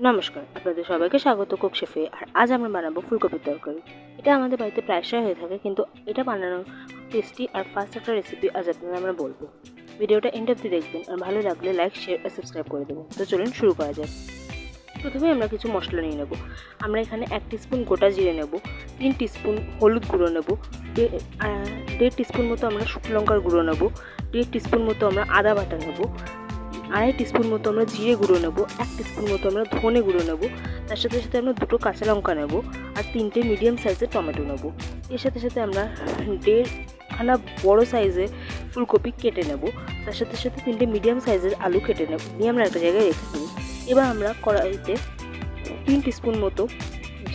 নমস্কার, আপনাদের সবাইকে স্বাগত কুক শেফে। আর আজ আমরা বানাবো ফুলকপির তরকারি। এটা আমাদের বাড়িতে প্রায়শই হয়ে থাকে, কিন্তু এটা বানানোর টেস্টি আর ফাস্ট একটা রেসিপি আজ আপনাদের আমরা বলবো। ভিডিওটা এন্ড অবধি দেখবেন, আর ভালো লাগলে লাইক, শেয়ার আর সাবস্ক্রাইব করে দেবো। তো চলুন শুরু করা যাক। প্রথমে আমরা কিছু মশলা নিয়ে নেব। আমরা এখানে 1 টিস্পুন গোটা জিরে নেব, 3 টিস্পুন হলুদ গুঁড়ো নেব, 1.5 টিস্পুন মতো আমরা শুকনো লঙ্কার গুঁড়ো নেব, 1.5 টিস্পুন মতো আমরা আদা বাটা নেব, 2.5 টিস্পুন মতো আমরা জিরে গুঁড়ো নেব, 1 টিস্পুন মতো আমরা ধনে গুঁড়ো নেব, তার সাথে সাথে আমরা 2টো কাঁচা লঙ্কা নেব, আর 3টে মিডিয়াম সাইজের টমেটো নেব। এর সাথে সাথে আমরা 1.5খানা বড় সাইজের ফুলকপি কেটে নেব, তার সাথে সাথে 3টে মিডিয়াম সাইজের আলু কেটে নেব, নিয়ে আমরা একটা জায়গায় রেখে দেব। এবার আমরা কড়াইতে 3 টিস্পুন মতো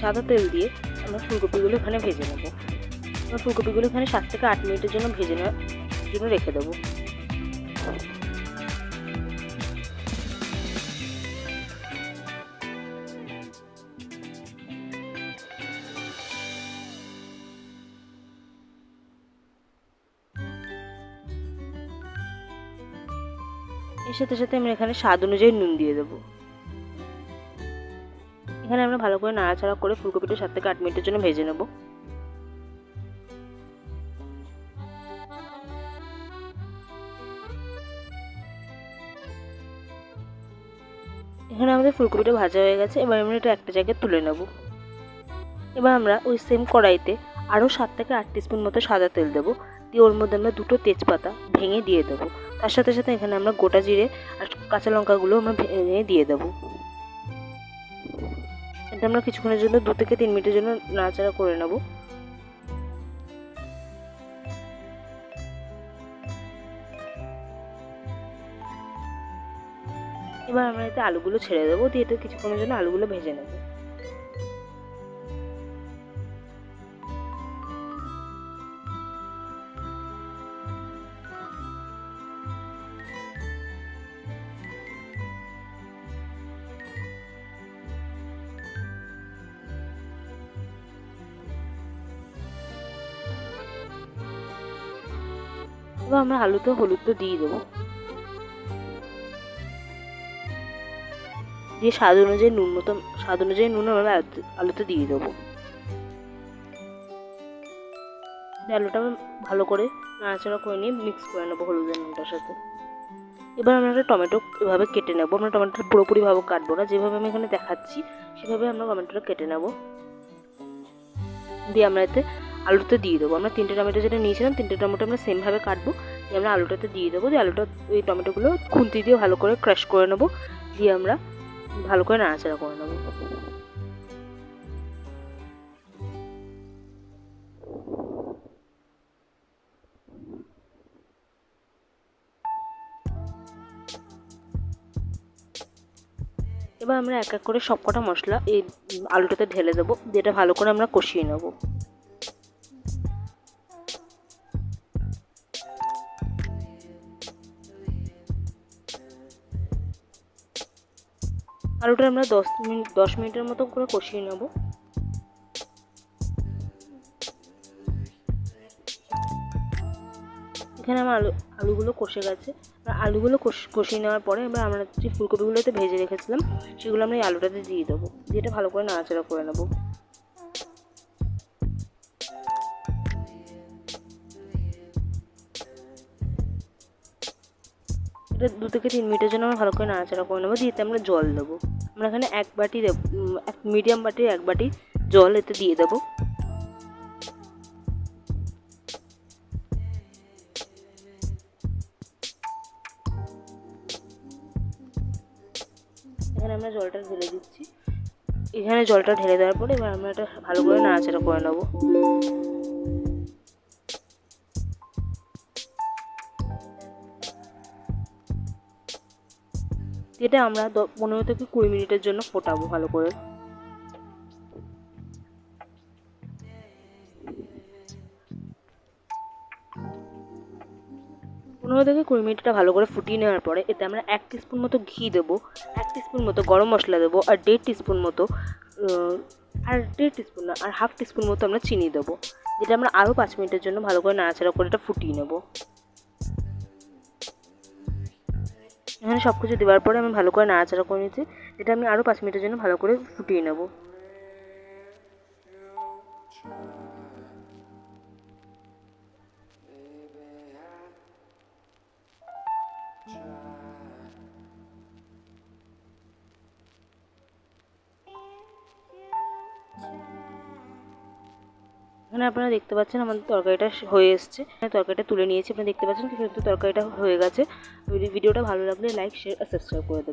সাদা তেল দিয়ে আমরা ফুলকপিগুলো এখানে ভেজে নেব। আমরা ফুলকপিগুলো এখানে 7 থেকে 8 মিনিটের জন্য ভেজে নেওয়ার জন্য রেখে দেবো। এর সাথে সাথে আমরা এখানে স্বাদ অনুযায়ী নুন দিয়ে দেবো। এখানে আমরা ভালো করে নাড়াচাড়া করে ফুলকপিটা 7 থেকে 8 মিনিটের জন্য ভেজে নেব। এখানে আমাদের ফুলকপিটা ভাজা হয়ে গেছে। এবার আমরা এটা একটা জায়গায় তুলে নেব। এবার আমরা ওই সেম কড়াইতে আরও 7 থেকে 8 টিস্পুন মতো সাদা তেল দেবো, দিয়ে ওর মধ্যে আমরা 2টো তেজপাতা ভেঙে দিয়ে দেবো। তার সাথে সাথে এখানে আমরা গোটা জিরে আর কাঁচা লঙ্কাগুলো আমরা ভেঙে দিয়ে দেবো। এটা আমরা কিছুক্ষণের জন্য 2 থেকে 3 মিনিটের জন্য নাড়াচাড়া করে নেব। এবার আমরা এতে আলুগুলো ছেড়ে দেবো, দিয়ে এটা কিছুক্ষণের জন্য আলুগুলো ভেজে নেব। এবার আমরা আলুতে হলুদ তো দিয়ে দেবো, দিয়ে স্বাদ অনুযায়ী নুন আমরা আলুতে দিয়ে দেবো। আলুটা আমরা ভালো করে নাড়াচাড়া করে নিয়ে মিক্স করে নেবো হলুদের নুনটার সাথে। এবার আমরা একটা টমেটো এভাবে কেটে নেবো। আমরা টমেটোটা পুরোপুরিভাবে কাটবো না, যেভাবে আমি এখানে দেখাচ্ছি সেভাবে আমরা টমেটোটা কেটে নেবো। দিয়ে আমরা এতে আলুতে দিয়ে দেবো। আমরা 3টে টমেটো যেটা নিয়েছিলাম, 3টে টমেটো আমরা সেমভাবে কাটবো, দিয়ে আমরা আলুটাতে দিয়ে দেবো। দিয়ে আলুটা ওই টমেটোগুলো খুন্তি দিয়ে ভালো করে ক্রাশ করে নেবো, দিয়ে আমরা ভালো করে নাড়াচাড়া করে নেবো। এবার আমরা এক এক করে সবকটা মশলা এই আলুটাতে ঢেলে দেবো, দিয়ে এটা ভালো করে আমরা কষিয়ে নেবো। আলুটা আমরা 10 মিনিটের মতো করে কষিয়ে নেব। এখানে আমার আলুগুলো কষে গেছে। আলুগুলো কষিয়ে নেওয়ার পরে এবার আমরা যে ফুলকপিগুলোতে ভেজে রেখেছিলাম সেগুলো আমরা এই আলুটাতে দিয়ে দেবো, দিয়ে এটা ভালো করে নাড়াচাড়া করে নেব। এটা 2 থেকে 3 মিনিটের জন্য আমরা ভালো করে নাড়াচাড়া করে নেবো, দিয়ে আমরা জল দেবো। আমরা এখানে এক মিডিয়াম বাটির 1 বাটি জল এতে দিয়ে দেবো। এখানে আমরা জলটা ঢেলে দিচ্ছি। এখানে জলটা ঢেলে দেওয়ার পরে এবার আমরা এটা ভালো করে নাড়াচাড়া করে নেবো। এটা আমরা 15 থেকে 20 মিনিটের জন্য ফোটাবো ভালো করে। 15 থেকে 20 মিনিটটা ভালো করে ফুটিয়ে নেওয়ার পরে এতে আমরা 1 টিস্পুন মতো ঘি দেবো, 1 টিস্পুন মতো গরম মশলা দেবো, আর 1.5 টিস্পুন মতো আর 1.5 টিস্পুন না, আর 1/2 টিস্পুন মতো আমরা চিনি দেবো, যেটা আমরা আরও 5 মিনিটের জন্য ভালো করে নাড়াচাড়া করে এটা ফুটিয়ে নেবো। এখানে সব কিছু দেওয়ার পরে আমি ভালো করে নাড়াচাড়া করে নিচ্ছি, এটা আমি আরও 5 মিনিটের জন্য ভালো করে ফুটিয়ে নেব। এখানে আপনারা দেখতে পাচ্ছেন আমাদের তরকারিটা হয়ে এসছে। তরকারিটা তুলে নিয়েছি, আপনারা দেখতে পাচ্ছেন কিন্তু তরকারিটা হয়ে গেছে। ভিডিওটা ভালো লাগলে লাইক, শেয়ার আর সাবস্ক্রাইব করে দেবেন।